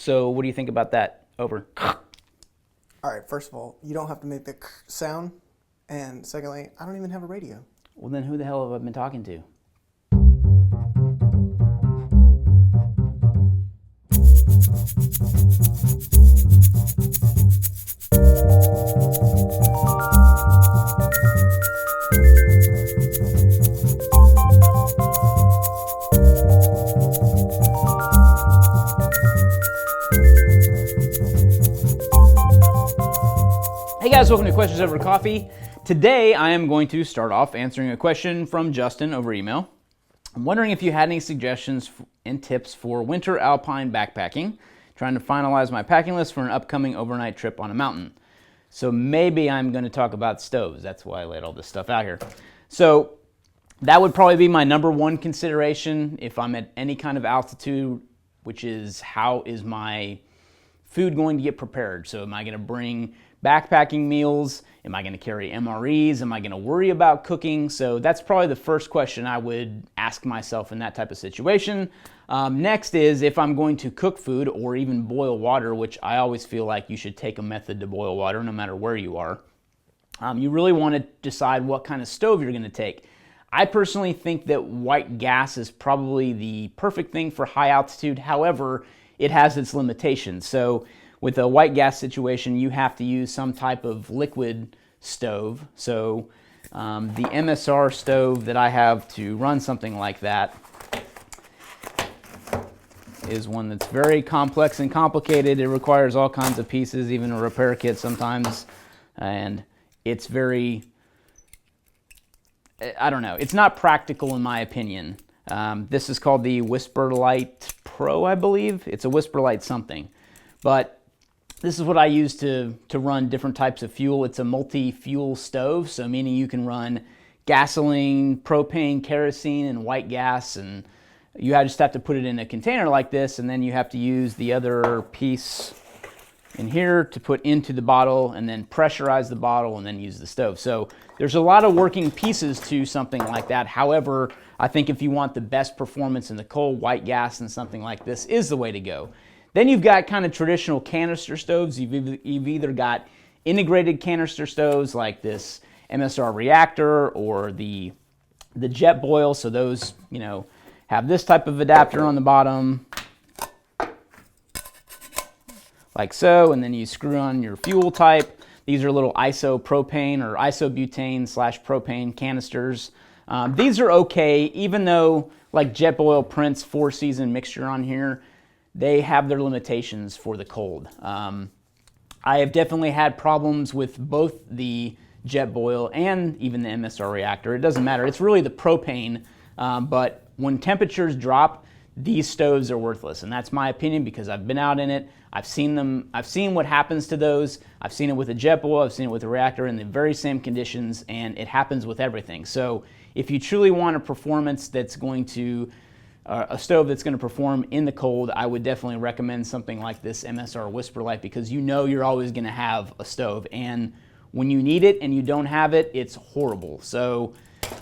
So what do you think about that? Over. All right, first of all, you don't have to make the sound. And secondly, I don't even have a radio. Well, then who the hell have I been talking to? Hey guys, welcome to Questions Over Coffee. Today I am going to start off answering a question from Justin over email. I'm wondering if you had any suggestions and tips for winter Alpine backpacking. Trying to finalize my packing list for an upcoming overnight trip on a mountain. So maybe I'm going to talk about stoves. That's why I laid all this stuff out here. So that would probably be my number one consideration if I'm at any kind of altitude, which is how is my food going to get prepared? So am I going to bring backpacking meals? Am I going to carry MREs? Am I going to worry about cooking? So that's probably the first question I would ask myself in that type of situation. Next is if I'm going to cook food or even boil water, which I always feel like you should take a method to boil water no matter where you are. You really want to decide what kind of stove you're going to take. I personally think that white gas is probably the perfect thing for high altitude. However, it has its limitations. So with a white gas situation, you have to use some type of liquid stove. So the MSR stove that I have to run something like that is one that's very complex and complicated. It requires all kinds of pieces, even a repair kit sometimes. And it's very, I don't know, it's not practical in my opinion. This is called the Whisperlite Pro, I believe. It's a Whisperlite something. But this is what I use to run different types of fuel. It's a multi-fuel stove, so meaning you can run gasoline, propane, kerosene, and white gas, and you just have to put it in a container like this, and then you have to use the other piece in here to put into the bottle, and then pressurize the bottle, and then use the stove. So there's a lot of working pieces to something like that. However, I think if you want the best performance in the cold, white gas and something like this is the way to go. Then you've got kind of traditional canister stoves. You've either got integrated canister stoves like this MSR reactor or the jet boil. So those, you know, have this type of adapter on the bottom, like so, and then you screw on your fuel type. These are little isopropane or isobutane / propane canisters. These are okay, even though like Jetboil prints 4-season mixture on here, they have their limitations for the cold. I have definitely had problems with both the Jetboil and even the MSR reactor. It doesn't matter. It's really the propane, but when temperatures drop, these stoves are worthless, and that's my opinion because I've been out in it. I've seen them. I've seen what happens to those. I've seen it with a Jetboil. I've seen it with a reactor in the very same conditions, and it happens with everything. So if you truly want a performance that's going to a stove that's going to perform in the cold, I would definitely recommend something like this MSR Whisperlite because you know you're always going to have a stove, and when you need it and you don't have it, it's horrible. So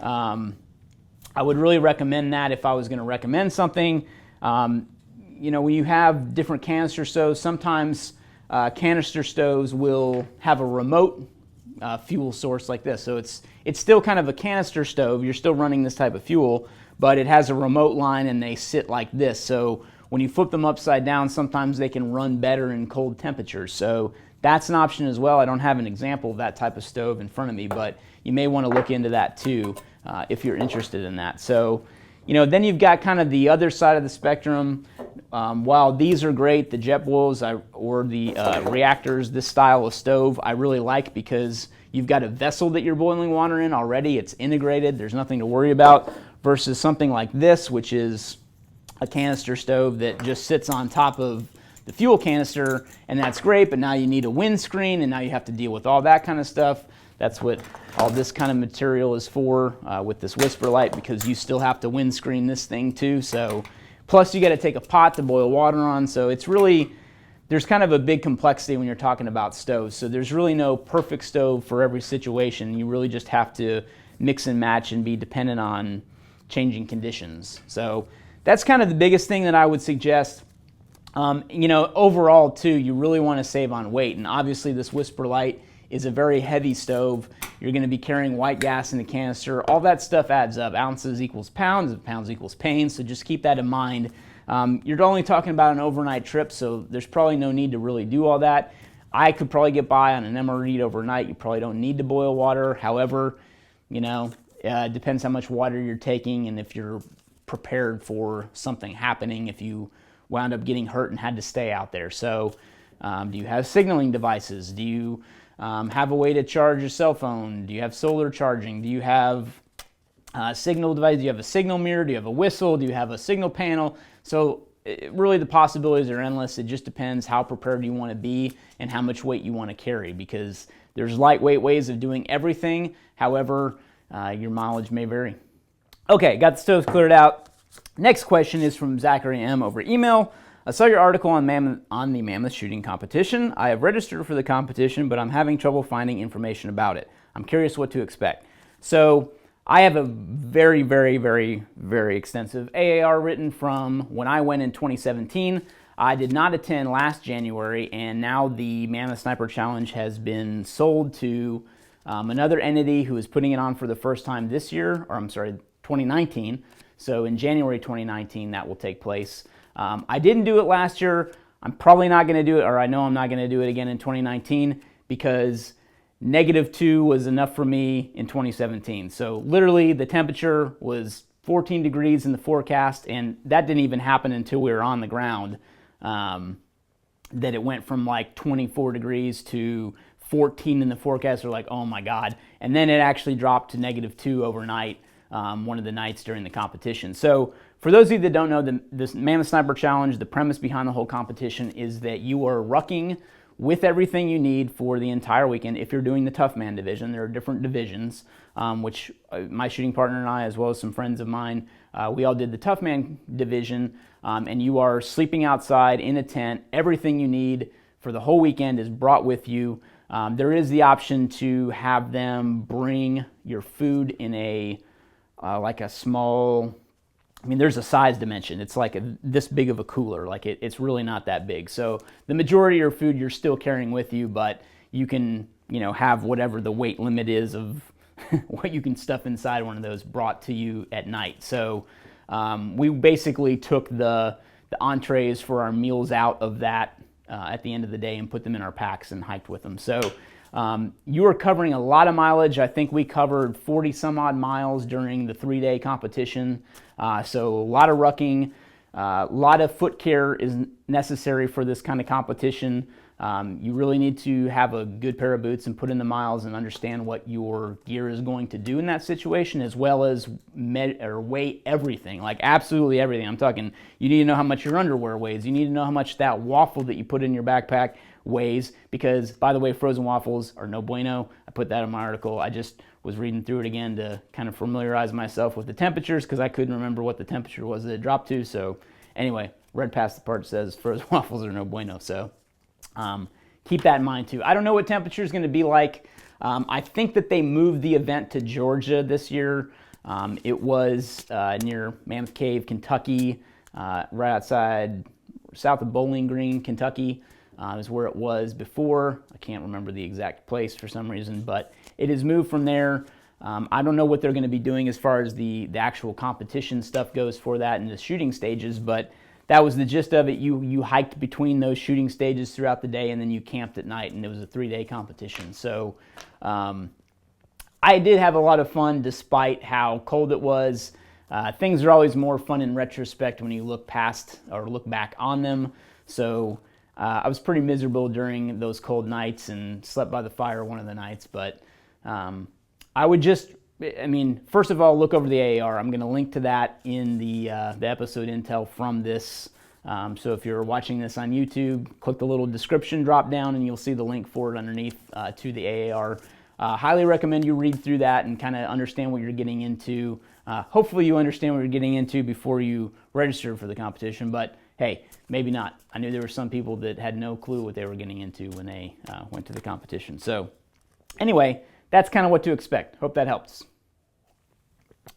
I would really recommend that if I was going to recommend something. You know, when you have different canister stoves, sometimes canister stoves will have a remote fuel source like this. So it's still kind of a canister stove. You're still running this type of fuel, but it has a remote line and they sit like this. So when you flip them upside down, sometimes they can run better in cold temperatures. So that's an option as well. I don't have an example of that type of stove in front of me, but you may want to look into that too if you're interested in that. So, you know, then you've got kind of the other side of the spectrum. While these are great, the Jetboils or the reactors, this style of stove I really like because you've got a vessel that you're boiling water in already. It's integrated. There's nothing to worry about versus something like this, which is a canister stove that just sits on top of the fuel canister, and that's great, but now you need a windscreen, and now you have to deal with all that kind of stuff. That's what all this kind of material is for with this Whisperlite, because you still have to windscreen this thing too. So, plus you got to take a pot to boil water on. So it's really, there's kind of a big complexity when you're talking about stoves. So there's really no perfect stove for every situation. You really just have to mix and match and be dependent on changing conditions. So that's kind of the biggest thing that I would suggest. You know, overall too, you really want to save on weight. And obviously this Whisper Light is a very heavy stove. You're going to be carrying white gas in the canister. All that stuff adds up. Ounces equals pounds, and pounds equals pain. So just keep that in mind. You're only talking about an overnight trip, so there's probably no need to really do all that. I could probably get by on an MRE overnight. You probably don't need to boil water. However, you know, it depends how much water you're taking and if you're prepared for something happening, if you wound up getting hurt and had to stay out there. So do you have signaling devices? Do you have a way to charge your cell phone? Do you have solar charging? Do you have a signal device? Do you have a signal mirror? Do you have a whistle? Do you have a signal panel? So really the possibilities are endless. It just depends how prepared you want to be and how much weight you want to carry, because there's lightweight ways of doing everything. However, your mileage may vary. Okay, got the stoves cleared out. Next question is from Zachary M. over email. I saw your article on the Mammoth shooting competition. I have registered for the competition, but I'm having trouble finding information about it. I'm curious what to expect. So I have a very, very, very, very extensive AAR written from when I went in 2017. I did not attend last January, and now the Mammoth Sniper Challenge has been sold to another entity who is putting it on for the first time this year, or I'm sorry, 2019. So in January 2019, that will take place. I didn't do it last year. I'm probably not going to do it, or I know I'm not going to do it again in 2019 because -2 was enough for me in 2017. So literally the temperature was 14 degrees in the forecast, and that didn't even happen until we were on the ground, that it went from like 24 degrees to 14 in the forecast. We're like, oh my God. And then it actually dropped to -2 overnight, one of the nights during the competition. So for those of you that don't know, this Mammoth Sniper Challenge, the premise behind the whole competition is that you are rucking with everything you need for the entire weekend. If you're doing the Tough Man division, there are different divisions, which my shooting partner and I, as well as some friends of mine, we all did the Tough Man division, and you are sleeping outside in a tent. Everything you need for the whole weekend is brought with you. There is the option to have them bring your food in a like a small, I mean, there's a size dimension. It's like this big of a cooler. Like it's really not that big. So the majority of your food you're still carrying with you, but you can, you know, have whatever the weight limit is of what you can stuff inside one of those brought to you at night. So we basically took the entrees for our meals out of that at the end of the day and put them in our packs and hiked with them. So you are covering a lot of mileage. I think we covered 40 some odd miles during the 3-day competition. So a lot of rucking, a lot of foot care is necessary for this kind of competition. You really need to have a good pair of boots and put in the miles and understand what your gear is going to do in that situation, as well as weigh everything, like absolutely everything. I'm talking, you need to know how much your underwear weighs. You need to know how much that waffle that you put in your backpack weighs, because, by the way, frozen waffles are no bueno. I put that in my article. I just was reading through it again to kind of familiarize myself with the temperatures, because I couldn't remember what the temperature was that it dropped to. So anyway, read past the part that says frozen waffles are no bueno. So keep that in mind too. I don't know what temperature is going to be like. I think that they moved the event to Georgia this year. It was near Mammoth Cave, Kentucky, right outside, south of Bowling Green, Kentucky. Is where it was before. I can't remember the exact place for some reason, but it has moved from there. I don't know what they're going to be doing as far as the actual competition stuff goes for that and the shooting stages, but that was the gist of it. You hiked between those shooting stages throughout the day, and then you camped at night, and it was a 3-day competition. So I did have a lot of fun despite how cold it was. Things are always more fun in retrospect when you look past or look back on them. So I was pretty miserable during those cold nights and slept by the fire one of the nights, but I would just, I mean, first of all, look over the AAR. I'm going to link to that in the episode intel from this. So if you're watching this on YouTube, click the little description drop down and you'll see the link for it underneath to the AAR. Highly recommend you read through that and kind of understand what you're getting into. Hopefully you understand what you're getting into before you register for the competition, but hey, maybe not. I knew there were some people that had no clue what they were getting into when they went to the competition. So anyway, that's kind of what to expect. Hope that helps.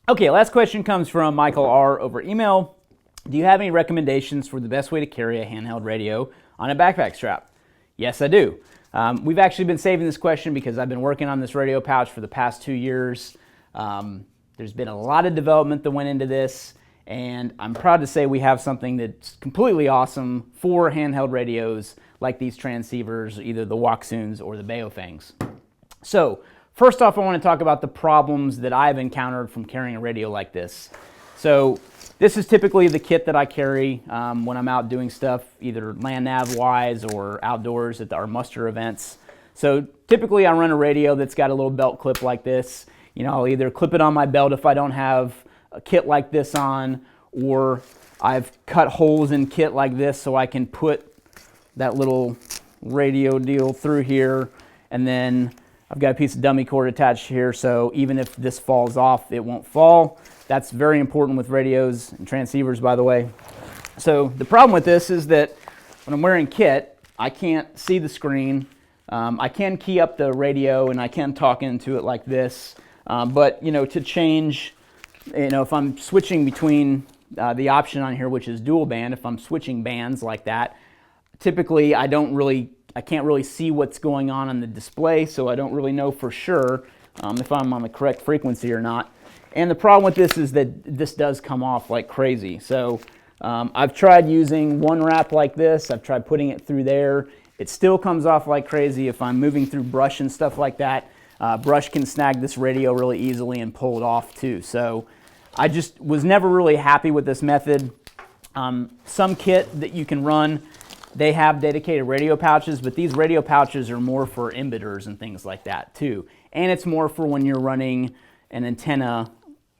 Okay, last question comes from Michael R. over email. do you have any recommendations for the best way to carry a handheld radio on a backpack strap? Yes, I do. We've actually been saving this question because I've been working on this radio pouch for the past 2 years. There's been a lot of development that went into this, and I'm proud to say we have something that's completely awesome for handheld radios like these transceivers, either the Waksuns or the Baofangs. So, first off, I want to talk about the problems that I've encountered from carrying a radio like this. So, this is typically the kit that I carry when I'm out doing stuff, either land nav wise or outdoors at our muster events. So typically I run a radio that's got a little belt clip like this. You know, I'll either clip it on my belt if I don't have a kit like this on, or I've cut holes in kit like this so I can put that little radio deal through here, and then I've got a piece of dummy cord attached here, so even if this falls off, it won't fall. That's very important with radios and transceivers, by the way. So the problem with this is that when I'm wearing kit, I can't see the screen. I can key up the radio and I can talk into it like this. But, you know, to change, you know, if I'm switching between the option on here, which is dual band, if I'm switching bands like that, typically I can't really see what's going on the display, so I don't really know for sure if I'm on the correct frequency or not. And the problem with this is that this does come off like crazy. So I've tried using one wrap like this. I've tried putting it through there. It still comes off like crazy. If I'm moving through brush and stuff like that, brush can snag this radio really easily and pull it off too. So I just was never really happy with this method. Some kit that you can run, they have dedicated radio pouches, but these radio pouches are more for emitters and things like that too. And it's more for when you're running an antenna,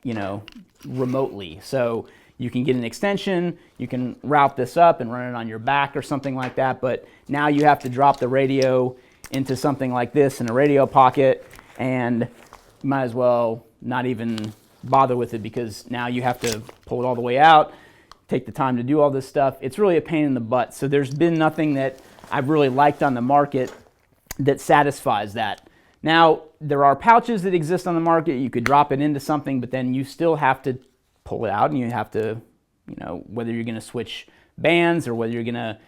you know, remotely. So you can get an extension, you can route this up and run it on your back or something like that, but now you have to drop the radio into something like this in a radio pocket, and you might as well not even bother with it because now you have to pull it all the way out, take the time to do all this stuff. It's really a pain in the butt. So there's been nothing that I've really liked on the market that satisfies that. Now, there are pouches that exist on the market. You could drop it into something, but then you still have to pull it out, and you have to, you know, whether you're going to switch bands or whether you're going to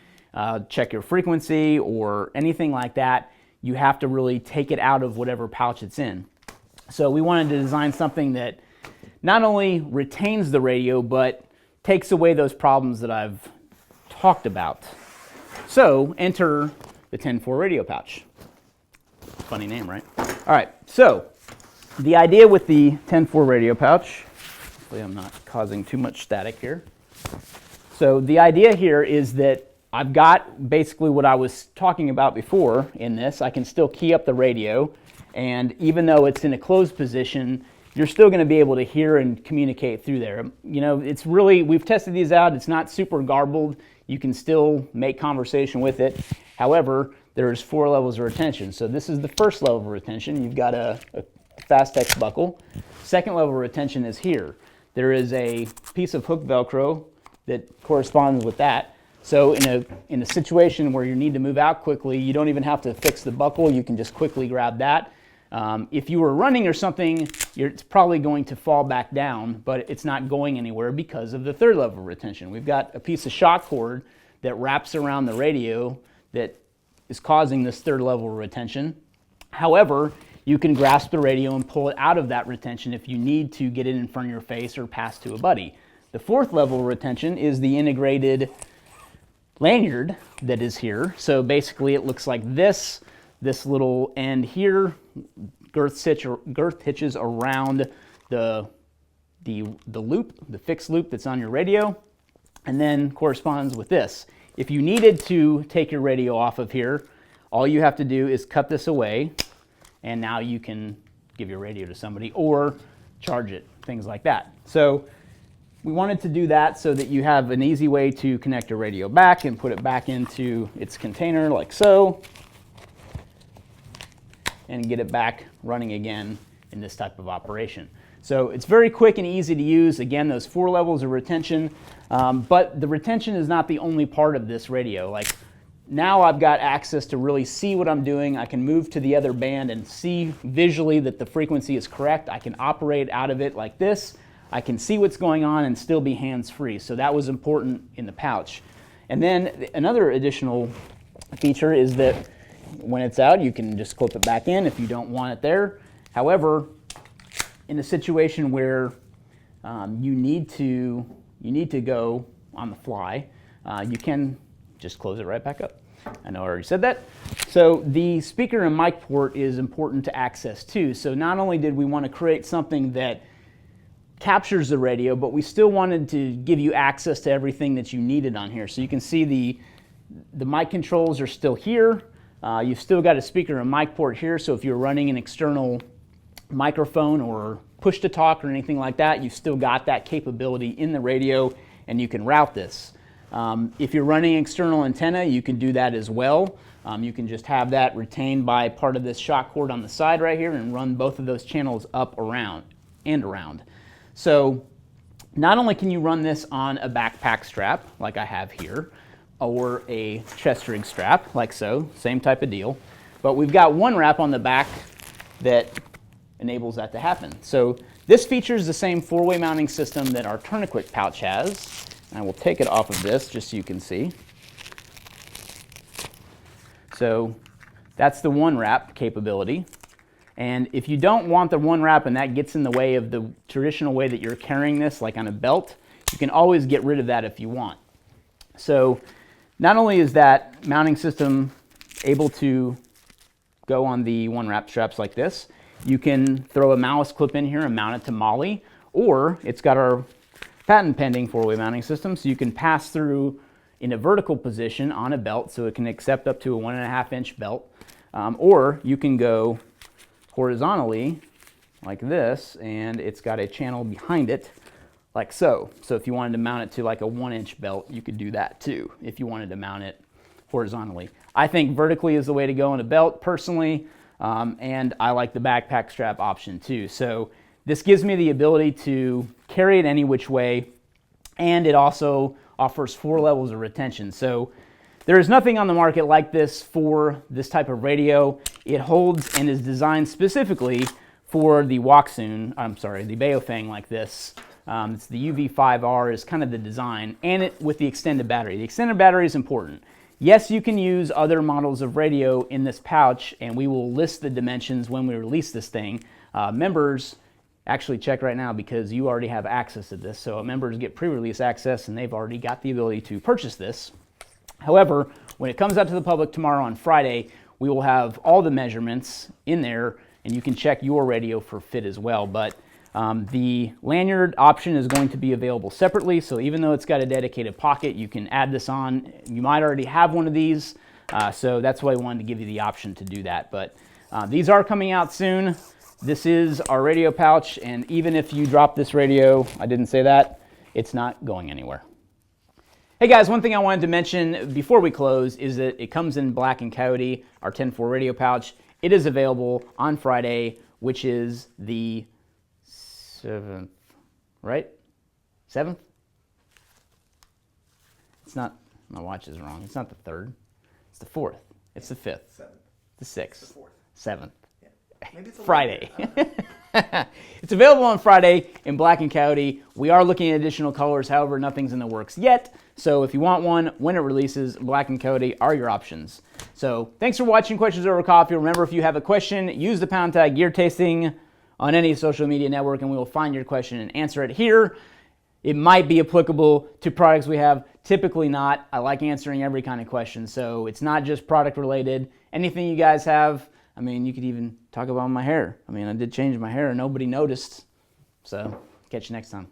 check your frequency or anything like that, you have to really take it out of whatever pouch it's in. So we wanted to design something that not only retains the radio, but takes away those problems that I've talked about. So enter the 10-4 radio pouch. Funny name, right? All right, so the idea with the 10-4 radio pouch, hopefully I'm not causing too much static here. So the idea here is that I've got basically what I was talking about before in this. I can still key up the radio, and even though it's in a closed position, you're still going to be able to hear and communicate through there. You know, it's really, we've tested these out. It's not super garbled. You can still make conversation with it. However, there's 4 levels of retention. So this is the first level of retention. You've got a fast X buckle. Second level of retention is here. There is a piece of hook Velcro that corresponds with that. So in a situation where you need to move out quickly, you don't even have to fix the buckle. You can just quickly grab that. If you were running or something, it's probably going to fall back down, but it's not going anywhere because of the third level of retention. We've got a piece of shock cord that wraps around the radio that is causing this third level of retention. However, you can grasp the radio and pull it out of that retention if you need to get it in front of your face or pass to a buddy. The fourth level of retention is the integrated lanyard that is here. So basically it looks like this little end here, girth hitches around the loop, the fixed loop that's on your radio, and then corresponds with this. If you needed to take your radio off of here, all you have to do is cut this away, and now you can give your radio to somebody or charge it, things like that. So we wanted to do that so that you have an easy way to connect your radio back and put it back into its container like so, and get it back running again in this type of operation. So it's very quick and easy to use. Again, those 4 levels of retention, but the retention is not the only part of this radio. Like now I've got access to really see what I'm doing. I can move to the other band and see visually that the frequency is correct. I can operate out of it like this. I can see what's going on and still be hands-free. So that was important in the pouch. And then another additional feature is that when it's out, you can just clip it back in if you don't want it there. However, in a situation where you need to go on the fly, you can just close it right back up. I know I already said that. So the speaker and mic port is important to access too. So not only did we want to create something that captures the radio, but we still wanted to give you access to everything that you needed on here. So you can see the mic controls are still here. You've still got a speaker and mic port here, so if you're running an external microphone or push to talk or anything like that, you've still got that capability in the radio and you can route this. If you're running external antenna, you can do that as well. You can just have that retained by part of this shock cord on the side right here and run both of those channels up, around, and around. So not only can you run this on a backpack strap like I have here, or a chest rig strap like so, same type of deal, but we've got one wrap on the back that enables that to happen. So this features the same four-way mounting system that our tourniquet pouch has. I will take it off of this just so you can see. So that's the one wrap capability. And if you don't want the one wrap and that gets in the way of the traditional way that you're carrying this, like on a belt, you can always get rid of that if you want. So not only is that mounting system able to go on the one wrap straps like this, you can throw a malice clip in here and mount it to MOLLE, or it's got our patent pending four-way mounting system, so you can pass through in a vertical position on a belt, so it can accept up to a 1.5 inch belt, or you can go horizontally like this, and it's got a channel behind it like so. So if you wanted to mount it to like a 1 inch belt, you could do that too if you wanted to mount it horizontally. I think vertically is the way to go in a belt personally, and I like the backpack strap option too. So this gives me the ability to carry it any which way, and it also offers 4 levels of retention. So there is nothing on the market like this for this type of radio. It holds and is designed specifically for the the Baofeng like this. It's the UV5R is kind of the design, and it with the extended battery. The extended battery is important. Yes, you can use other models of radio in this pouch, and we will list the dimensions when we release this thing. Members actually check right now because you already have access to this. So members get pre-release access and they've already got the ability to purchase this. However, when it comes out to the public tomorrow on Friday, we will have all the measurements in there and you can check your radio for fit as well. But the lanyard option is going to be available separately. So even though it's got a dedicated pocket, you can add this on. You might already have one of these. So that's why I wanted to give you the option to do that. But these are coming out soon. This is our radio pouch, and even if you drop this radio, I didn't say that, it's not going anywhere. Hey guys, one thing I wanted to mention before we close is that it comes in black and coyote, our 10-4 radio pouch. It is available on Friday, which is the 7th, right? 7th? It's not, my watch is wrong. It's not the 3rd. It's the 4th. It's the 5th. 7th. The 6th. The 4th. 7th. Maybe it's Friday. It's available on Friday in black and coyote. We are looking at additional colors, however, nothing's in the works yet. So if you want one, when it releases, black and coyote are your options. So thanks for watching Questions Over Coffee. Remember, if you have a question, use the pound tag Gear Tasting on any social media network and we will find your question and answer it here. It might be applicable to products we have, typically not. I like answering every kind of question, so it's not just product related. Anything you guys have, I mean, you could even talk about my hair. I mean, I did change my hair and nobody noticed. So, catch you next time.